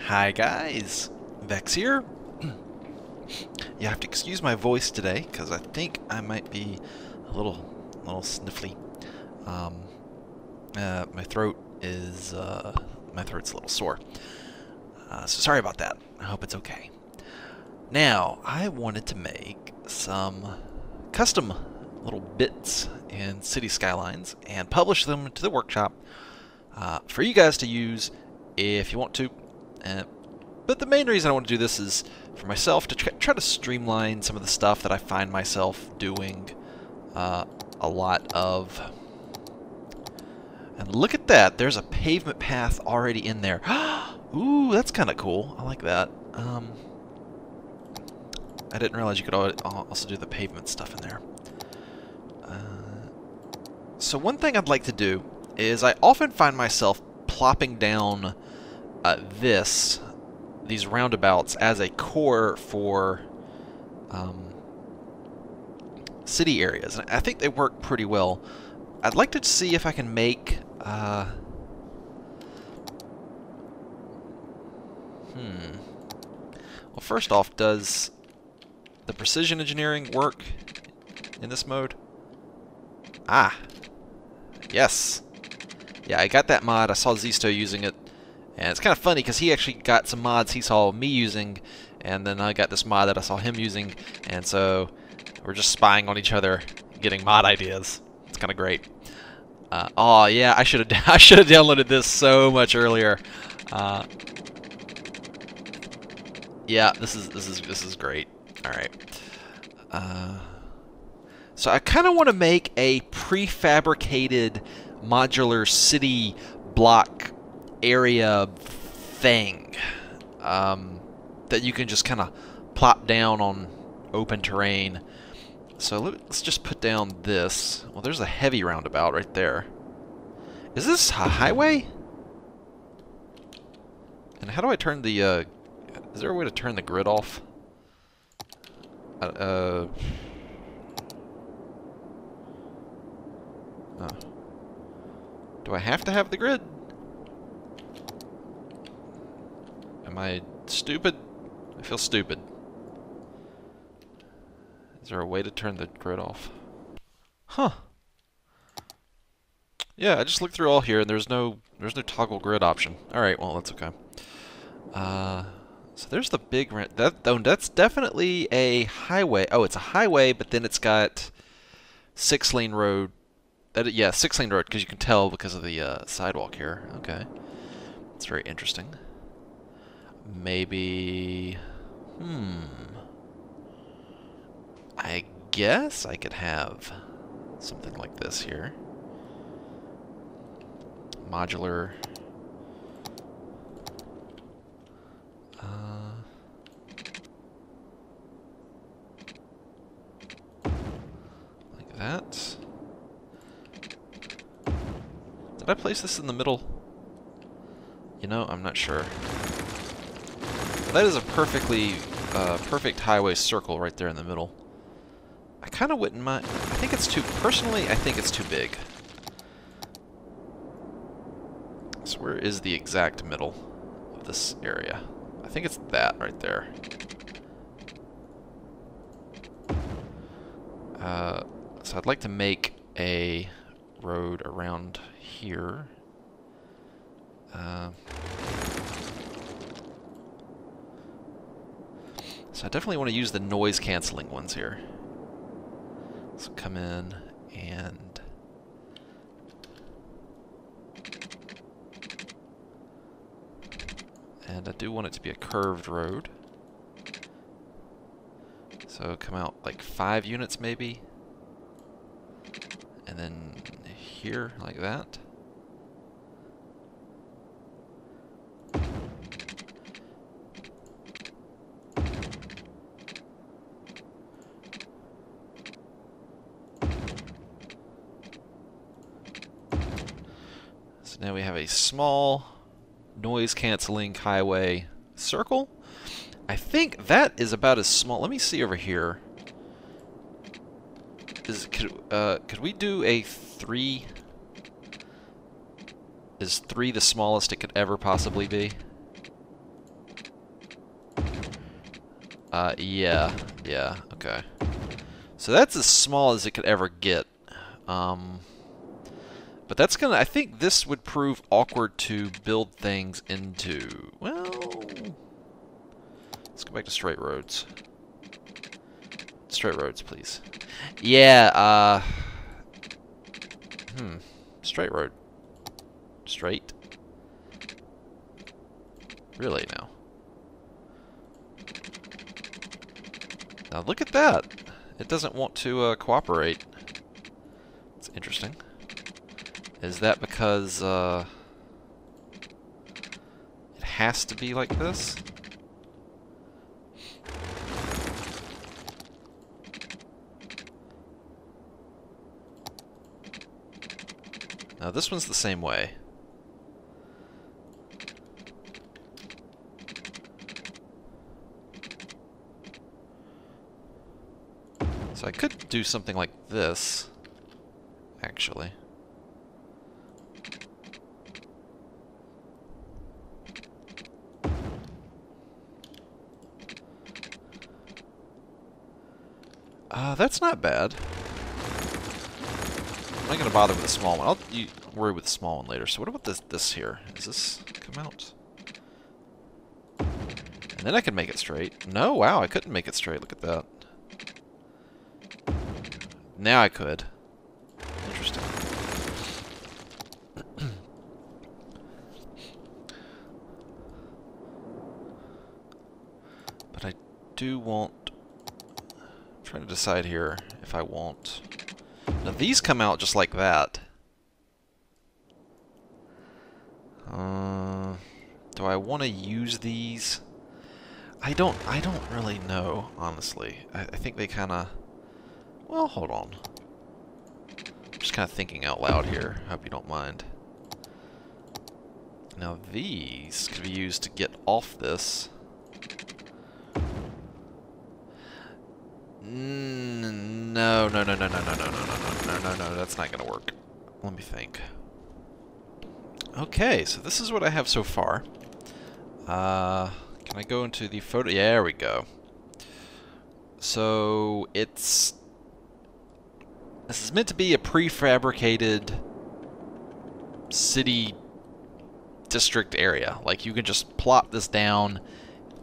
Hi guys, Vechs here. You have to excuse my voice today because I think I might be a little sniffly. My throat is my throat's a little sore. So sorry about that. I hope it's okay. Now I wanted to make some custom little bits in City Skylines and publish them to the workshop for you guys to use if you want to. But the main reason I want to do this is for myself to try to streamline some of the stuff that I find myself doing a lot of. And look at that, there's a pavement path already in there. Ooh, that's kind of cool. I like that. I didn't realize you could also do the pavement stuff in there. So one thing I'd like to do is I often find myself plopping down these roundabouts as a core for city areas. And I think they work pretty well. I'd like to see if I can make well, first off, does the precision engineering work in this mode? Ah, yes. Yeah, I got that mod. I saw Zisto using it. And it's kind of funny because he actually got some mods he saw me using, and then I got this mod that I saw him using, and so we're just spying on each other, getting mod ideas. It's kind of great. Oh yeah, I should have downloaded this so much earlier. Yeah, this is great. All right. So I kind of want to make a prefabricated modular city block area thing that you can just kind of plop down on open terrain. So let's just put down this. Well, there's a heavy roundabout right there. Is this a highway? And how do I turn the is there a way to turn the grid off? Oh. Do I have to have the grid? Am I stupid? I feel stupid. Is there a way to turn the grid off? Huh. Yeah, I just looked through all here and there's no toggle grid option. Alright, well that's okay. So there's the big that's definitely a highway. Oh, it's a highway, but then it's got 6-lane road. Yeah, 6-lane road, because you can tell because of the sidewalk here. Okay. That's very interesting. Maybe... I guess I could have something like this here. Modular. Like that. Did I place this in the middle? You know, I'm not sure. That is a perfect highway circle right there in the middle. I kind of wouldn't mind. I think it's too, personally, I think it's too big. So where is the exact middle of this area? I think it's that right there. So I'd like to make a road around here. So I definitely want to use the noise canceling ones here. So come in and I do want it to be a curved road. So come out like 5 units maybe. And then here like that. So now we have a small noise-canceling highway circle. I think that is about as small. Let me see over here. Could we do a 3? Is 3 the smallest it could ever possibly be? Yeah, okay. So that's as small as it could ever get. But that's gonna, I think this would prove awkward to build things into. Well, let's go back to straight roads. Straight roads, please. Yeah, straight road. Straight? Really now? Now look at that. It doesn't want to cooperate. It's interesting. Is that because it has to be like this? Now this one's the same way. So I could do something like this, actually. That's not bad. I'm not gonna bother with the small one. I'll worry with the small one later. So what about this here? Does this come out? And then I can make it straight. No, wow, I couldn't make it straight. Look at that. Now I could. Interesting. But I do want... I'm trying to decide here if I want... Now these come out just like that. Do I want to use these? I don't really know, honestly. I think they kind of... Well, hold on. I'm just kind of thinking out loud here. Hope you don't mind. Now these could be used to get off this. No, that's not gonna work. Let me think. Okay, so this is what I have so far. Can I go into the photo? Yeah, there we go. So this is meant to be a prefabricated city district area. Like, you can just plop this down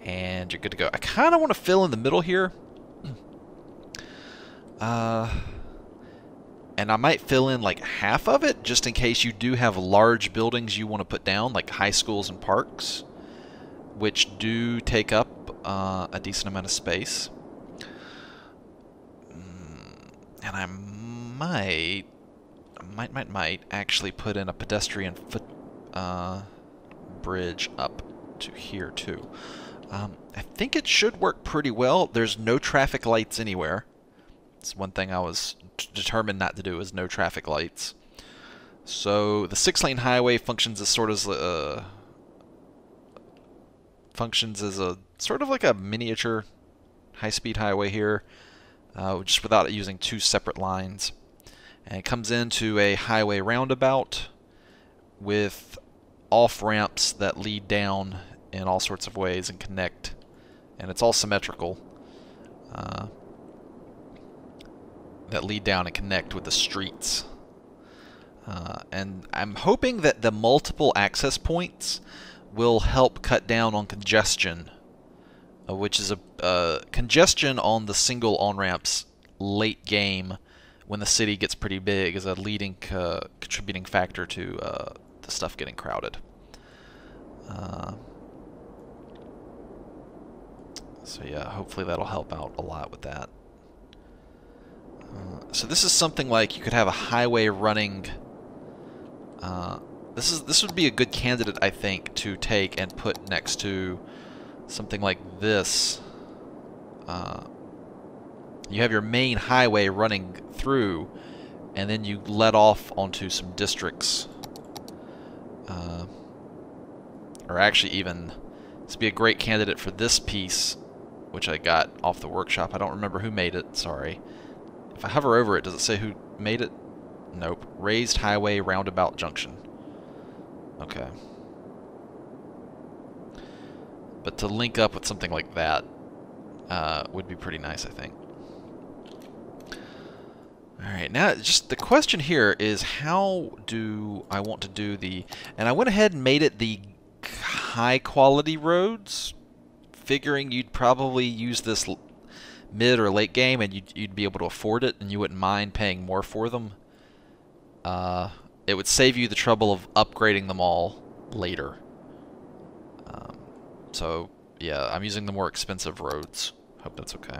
and you're good to go. I kind of want to fill in the middle here. And I might fill in like half of it, just in case you do have large buildings you want to put down, like high schools and parks, which do take up a decent amount of space. And I might actually put in a pedestrian foot bridge up to here too. I think it should work pretty well. There's no traffic lights anywhere. It's one thing I was determined not to do, is no traffic lights. So the 6-lane highway functions as sort of a sort of like a miniature high-speed highway here, just without using two separate lines. And it comes into a highway roundabout with off-ramps that lead down in all sorts of ways and connect, and it's all symmetrical. That lead down and connect with the streets. And I'm hoping that the multiple access points will help cut down on congestion, which is a congestion on the single on-ramps late game when the city gets pretty big is a leading contributing factor to the stuff getting crowded. So yeah, hopefully that'll help out a lot with that. So this is something like you could have a highway running. This would be a good candidate, I think, to take and put next to something like this. You have your main highway running through, and then you let off onto some districts. Or actually, even this would be a great candidate for this piece, which I got off the workshop. I don't remember who made it. Sorry. If I hover over it, does it say who made it? Nope. Raised Highway Roundabout Junction. Okay. But to link up with something like that, would be pretty nice, I think. Alright, now just the question here is how do I want to do the... And I went ahead and made it the high quality roads, figuring you'd probably use this mid or late game and you'd be able to afford it and you wouldn't mind paying more for them. It would save you the trouble of upgrading them all later. So, yeah, I'm using the more expensive roads. Hope that's okay.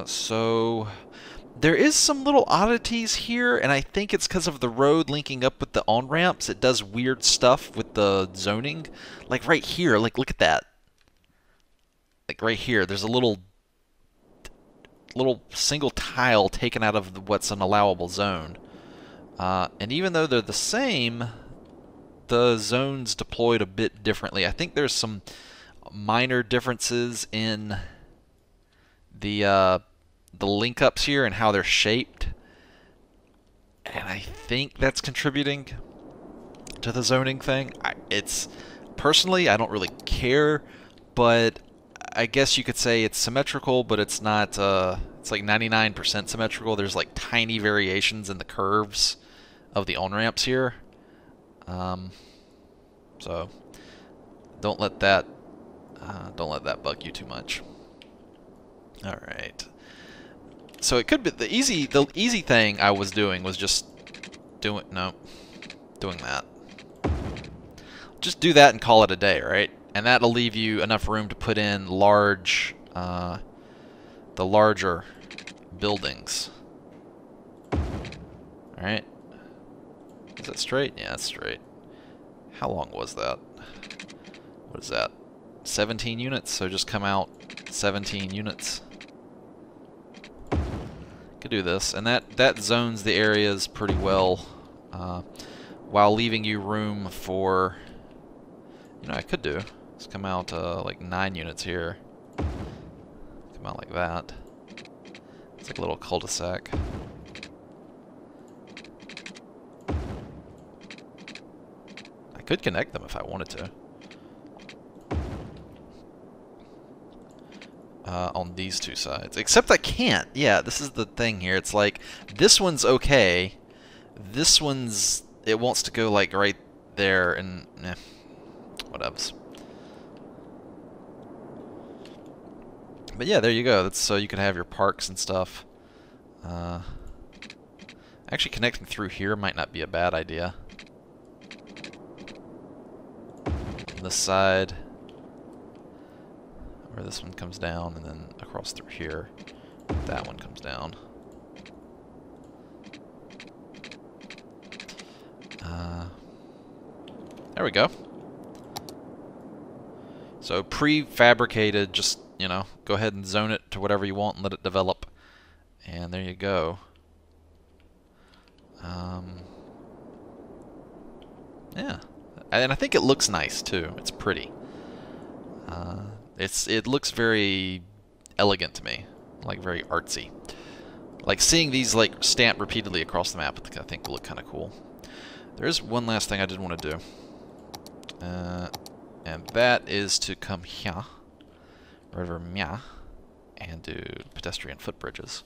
So there is some little oddities here, and I think it's because of the road linking up with the on-ramps. It does weird stuff with the zoning. Like right here, like look at that. Like right here, there's a little single tile taken out of what's an allowable zone. And even though they're the same, the zones deployed a bit differently. I think there's some minor differences in the link-ups here and how they're shaped. And I think that's contributing to the zoning thing. Personally, I don't really care, but I guess you could say it's symmetrical, but it's not, it's like 99% symmetrical. There's like tiny variations in the curves of the on-ramps here. So don't let that bug you too much. All right. So it could be the easy thing I was doing was just doing that. Just do that and call it a day, right? And that'll leave you enough room to put in the larger buildings. All right. Is that straight? Yeah, that's straight. How long was that? What is that? 17 units, so just come out 17 units. Could do this, and that zones the areas pretty well, while leaving you room for, I could do. Let's come out like 9 units here. Come out like that. It's like a little cul-de-sac. I could connect them if I wanted to. On these two sides. Except I can't. Yeah, this is the thing here. It's like, this one's okay. This one's... It wants to go, like, right there, and... whatevs. But yeah, there you go. That's so you can have your parks and stuff. Actually, connecting through here might not be a bad idea. On this side... where this one comes down, and then across through here, that one comes down. There we go. So prefabricated, just, go ahead and zone it to whatever you want and let it develop. And there you go. Yeah. And I think it looks nice, too. It's pretty. It looks very elegant to me, like very artsy. Like seeing these like stamped repeatedly across the map, I think will look kind of cool. There is one last thing I did want to do, and that is to come here, River Mia, and do pedestrian footbridges.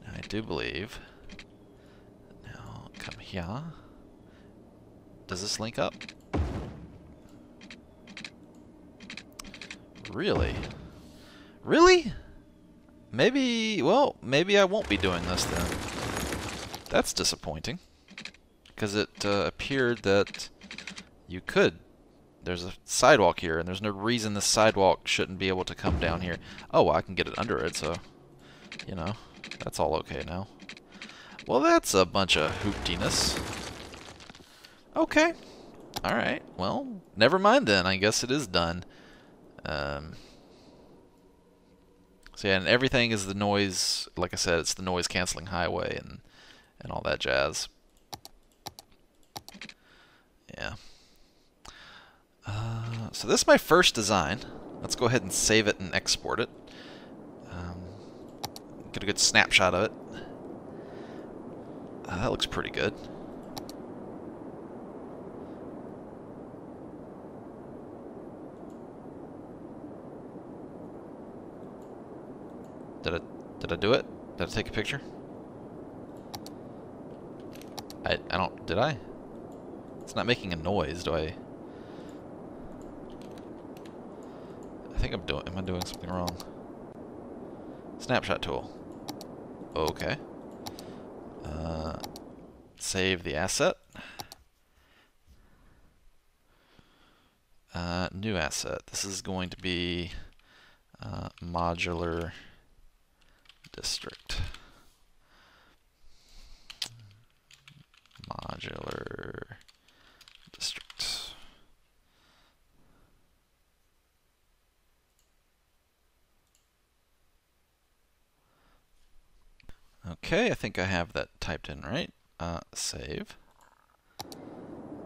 Now I do believe. Now come here. Does this link up? Really? Really? Maybe, well, maybe I won't be doing this then. That's disappointing. Because it appeared that you could. There's a sidewalk here, and there's no reason this sidewalk shouldn't be able to come down here. Oh, well, I can get it under it, so, that's all okay now. Well, that's a bunch of hooptiness. Okay. Alright, well, never mind then. I guess it is done. So yeah, and everything is the noise, like I said, it's the noise canceling highway and all that jazz. Yeah. So this is my first design. Let's go ahead and save it and export it. Get a good snapshot of it. That looks pretty good. Did I do it? Did I take a picture? I don't. Did I? It's not making a noise. Do I? I think I'm doing. Am I doing something wrong? Snapshot tool. Okay. Save the asset. New asset. This is going to be modular district. Modular district. Okay, I think I have that typed in right. Save.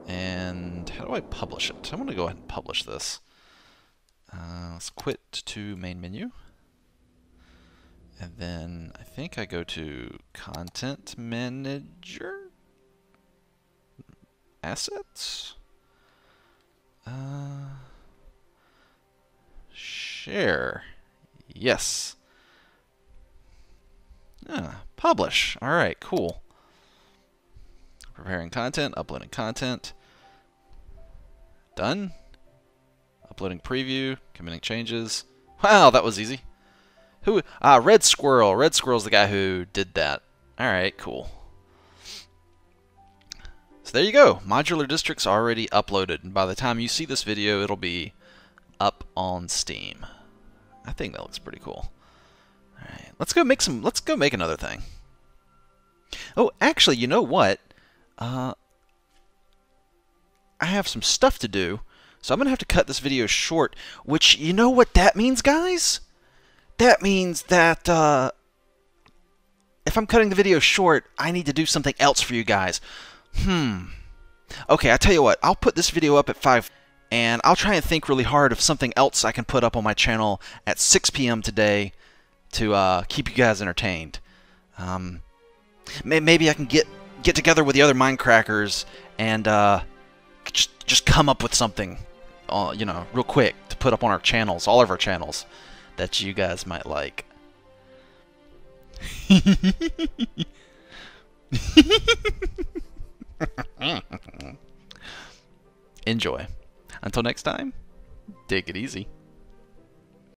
And how do I publish it? I'm going to go ahead and publish this. Let's quit to main menu. And then I think I go to Content Manager. Assets. Share. Yes. Publish. All right, cool. Preparing content, uploading content. Done. Uploading preview, committing changes. Wow, that was easy. Who? Red Squirrel. Red Squirrel's the guy who did that. All right, cool. So there you go. Modular District's already uploaded, and by the time you see this video, it'll be up on Steam. I think that looks pretty cool. All right, let's go make some. Let's go make another thing. Oh, actually, you know what? I have some stuff to do, so I'm gonna have to cut this video short. Which, you know what that means, guys? That means that if I'm cutting the video short, I need to do something else for you guys. Okay, I tell you what. I'll put this video up at 5, and I'll try and think really hard of something else I can put up on my channel at 6 p.m. today to keep you guys entertained. Maybe I can get together with the other Minecrackers and just come up with something, you know, real quick to put up on our channels, all of our channels, that you guys might like. Enjoy. Until next time, take it easy.